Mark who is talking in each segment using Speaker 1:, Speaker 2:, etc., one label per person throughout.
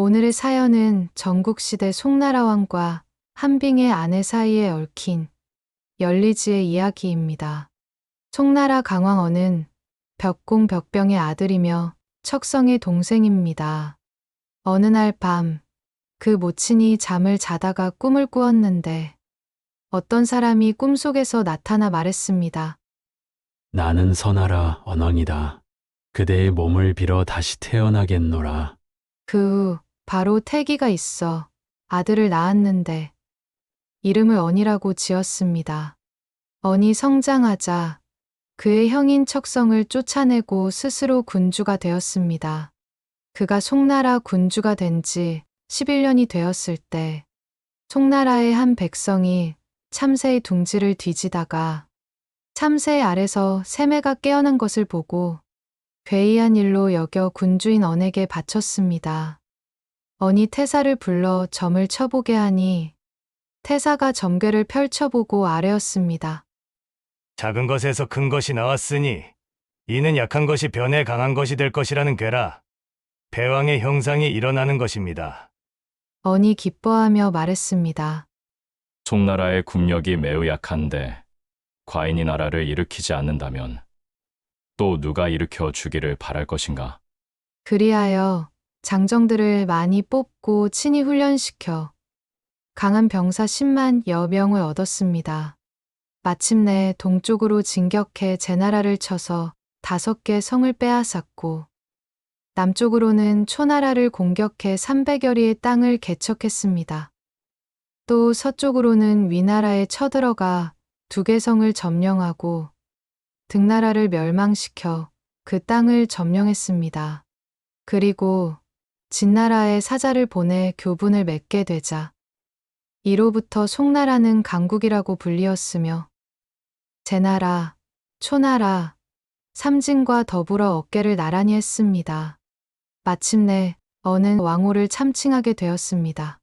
Speaker 1: 오늘의 사연은 전국시대 송나라 왕과 한빙의 아내 사이에 얽힌 열리지의 이야기입니다. 송나라 강왕언은 벽공벽병의 아들이며 척성의 동생입니다. 어느 날 밤, 그 모친이 잠을 자다가 꿈을 꾸었는데 어떤 사람이 꿈속에서 나타나 말했습니다.
Speaker 2: 나는 선하라 언왕이다. 그대의 몸을 빌어 다시 태어나겠노라.
Speaker 1: 그 후 바로 태기가 있어 아들을 낳았는데 이름을 언이라고 지었습니다. 언이 성장하자 그의 형인 척성을 쫓아내고 스스로 군주가 되었습니다. 그가 송나라 군주가 된 지 11년이 되었을 때 송나라의 한 백성이 참새의 둥지를 뒤지다가 참새 알에서 새매가 깨어난 것을 보고 괴이한 일로 여겨 군주인 언에게 바쳤습니다. 언이 태사를 불러 점을 쳐보게 하니 태사가 점괘를 펼쳐보고 아뢰었습니다.
Speaker 3: 작은 것에서 큰 것이 나왔으니 이는 약한 것이 변해 강한 것이 될 것이라는 괴라. 패왕의 형상이 일어나는 것입니다.
Speaker 1: 언이 기뻐하며 말했습니다.
Speaker 4: 송나라의 국력이 매우 약한데 과인이 나라를 일으키지 않는다면 또 누가 일으켜 주기를 바랄 것인가?
Speaker 1: 그리하여 장정들을 많이 뽑고 친히 훈련시켜 강한 병사 10만 여명을 얻었습니다. 마침내 동쪽으로 진격해 제나라를 쳐서 5개 성을 빼앗았고 남쪽으로는 초나라를 공격해 300여리의 땅을 개척했습니다. 또 서쪽으로는 위나라에 쳐들어가 2개 성을 점령하고 등나라를 멸망시켜 그 땅을 점령했습니다. 그리고 진나라에 사자를 보내 교분을 맺게 되자 이로부터 송나라는 강국이라고 불리었으며 제나라, 초나라, 삼진과 더불어 어깨를 나란히 했습니다. 마침내 언은 왕후를 참칭하게 되었습니다.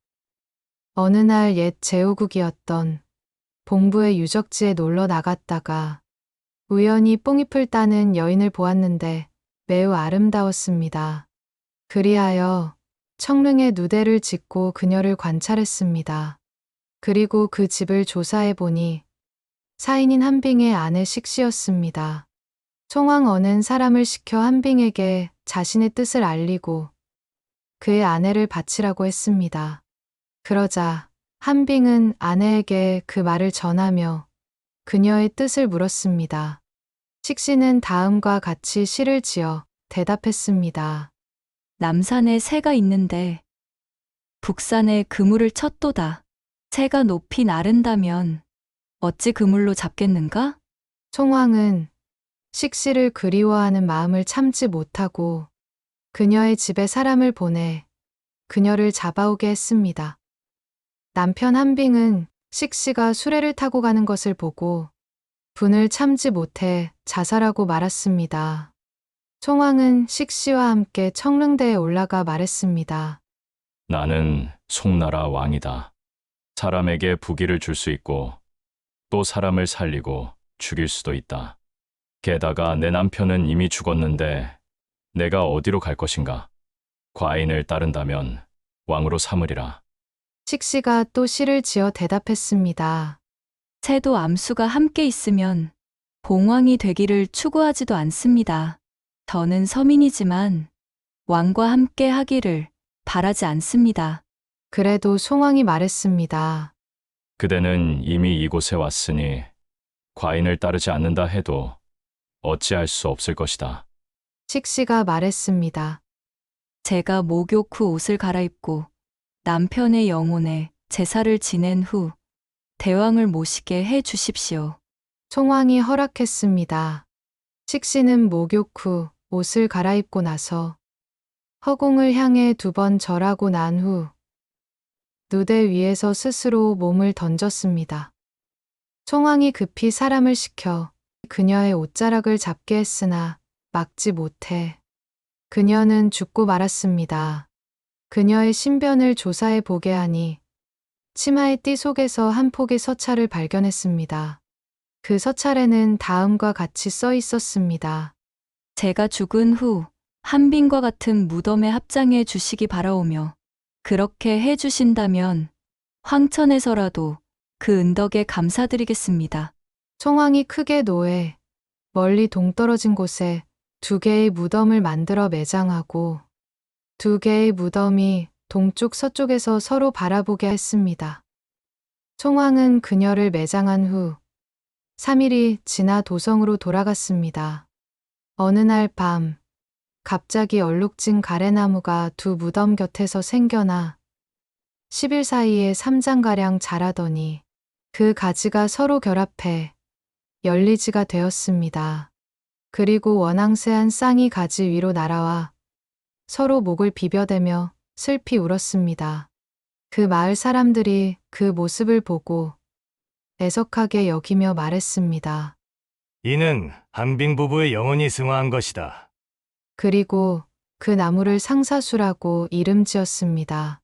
Speaker 1: 어느 날 옛 제후국이었던 봉부의 유적지에 놀러 나갔다가 우연히 뽕잎을 따는 여인을 보았는데 매우 아름다웠습니다. 그리하여 청릉에 누대를 짓고 그녀를 관찰했습니다. 그리고 그 집을 조사해 보니 사인인 한빙의 아내 식시였습니다. 송왕언은 사람을 시켜 한빙에게 자신의 뜻을 알리고 그의 아내를 바치라고 했습니다. 그러자 한빙은 아내에게 그 말을 전하며 그녀의 뜻을 물었습니다. 식시는 다음과 같이 시를 지어 대답했습니다.
Speaker 5: 남산에 새가 있는데 북산에 그물을 쳤도다. 새가 높이 나른다면 어찌 그물로 잡겠는가?
Speaker 1: 송왕은 식시를 그리워하는 마음을 참지 못하고 그녀의 집에 사람을 보내 그녀를 잡아오게 했습니다. 남편 한빙은 식시가 수레를 타고 가는 것을 보고 분을 참지 못해 자살하고 말았습니다. 송왕은 식시와 함께 청릉대에 올라가 말했습니다.
Speaker 4: 나는 송나라 왕이다. 사람에게 부귀를 줄 수 있고 또 사람을 살리고 죽일 수도 있다. 게다가 내 남편은 이미 죽었는데 내가 어디로 갈 것인가? 과인을 따른다면 왕으로 삼으리라.
Speaker 1: 식시가 또 시를 지어 대답했습니다.
Speaker 5: 새도 암수가 함께 있으면 봉왕이 되기를 추구하지도 않습니다. 저는 서민이지만 왕과 함께 하기를 바라지 않습니다.
Speaker 1: 그래도 송왕이 말했습니다.
Speaker 4: 그대는 이미 이곳에 왔으니 과인을 따르지 않는다 해도 어찌할 수 없을 것이다.
Speaker 1: 식시가 말했습니다.
Speaker 5: 제가 목욕 후 옷을 갈아입고 남편의 영혼에 제사를 지낸 후 대왕을 모시게 해 주십시오.
Speaker 1: 송왕이 허락했습니다. 식시는 목욕 후 옷을 갈아입고 나서 허공을 향해 2번 절하고 난 후 누대 위에서 스스로 몸을 던졌습니다. 송왕이 급히 사람을 시켜 그녀의 옷자락을 잡게 했으나 막지 못해 그녀는 죽고 말았습니다. 그녀의 신변을 조사해 보게 하니 치마의 띠 속에서 한 폭의 서찰을 발견했습니다. 그 서찰에는 다음과 같이 써 있었습니다.
Speaker 5: 제가 죽은 후 한빈과 같은 무덤에 합장해 주시기 바라오며 그렇게 해주신다면 황천에서라도 그 은덕에 감사드리겠습니다.
Speaker 1: 총왕이 크게 노해 멀리 동떨어진 곳에 2개의 무덤을 만들어 매장하고 2개의 무덤이 동쪽 서쪽에서 서로 바라보게 했습니다. 총왕은 그녀를 매장한 후 3일이 지나 도성으로 돌아갔습니다. 어느 날 밤 갑자기 얼룩진 가래나무가 2 무덤 곁에서 생겨나 10일 사이에 3장가량 자라더니 그 가지가 서로 결합해 열리지가 되었습니다. 그리고 원앙새한 쌍이 가지 위로 날아와 서로 목을 비벼대며 슬피 울었습니다. 그 마을 사람들이 그 모습을 보고 애석하게 여기며 말했습니다.
Speaker 3: 이는 한빙 부부의 영혼이 승화한 것이다.
Speaker 1: 그리고 그 나무를 상사수라고 이름 지었습니다.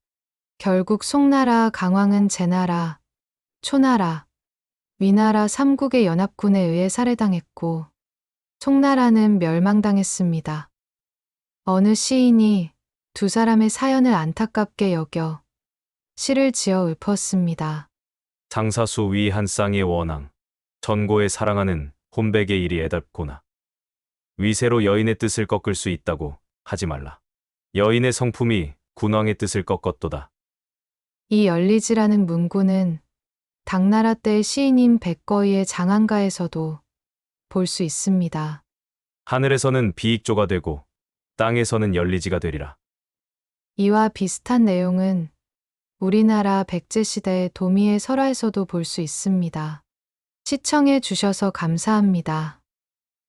Speaker 1: 결국 송나라 강왕은 제나라, 초나라, 위나라 3국의 연합군에 의해 살해당했고 송나라는 멸망당했습니다. 어느 시인이 2 사람의 사연을 안타깝게 여겨 시를 지어 읊었습니다.
Speaker 6: 상사수 위 한 쌍의 원앙, 전고의 사랑하는 혼백의 일이 애답구나. 위세로 여인의 뜻을 꺾을 수 있다고 하지 말라. 여인의 성품이 군왕의 뜻을 꺾었도다.
Speaker 1: 이 열리지라는 문구는 당나라 때의 시인인 백거이의 장안가에서도 볼 수 있습니다.
Speaker 6: 하늘에서는 비익조가 되고 땅에서는 열리지가 되리라.
Speaker 1: 이와 비슷한 내용은 우리나라 백제시대 도미의 설화에서도 볼 수 있습니다. 시청해 주셔서 감사합니다.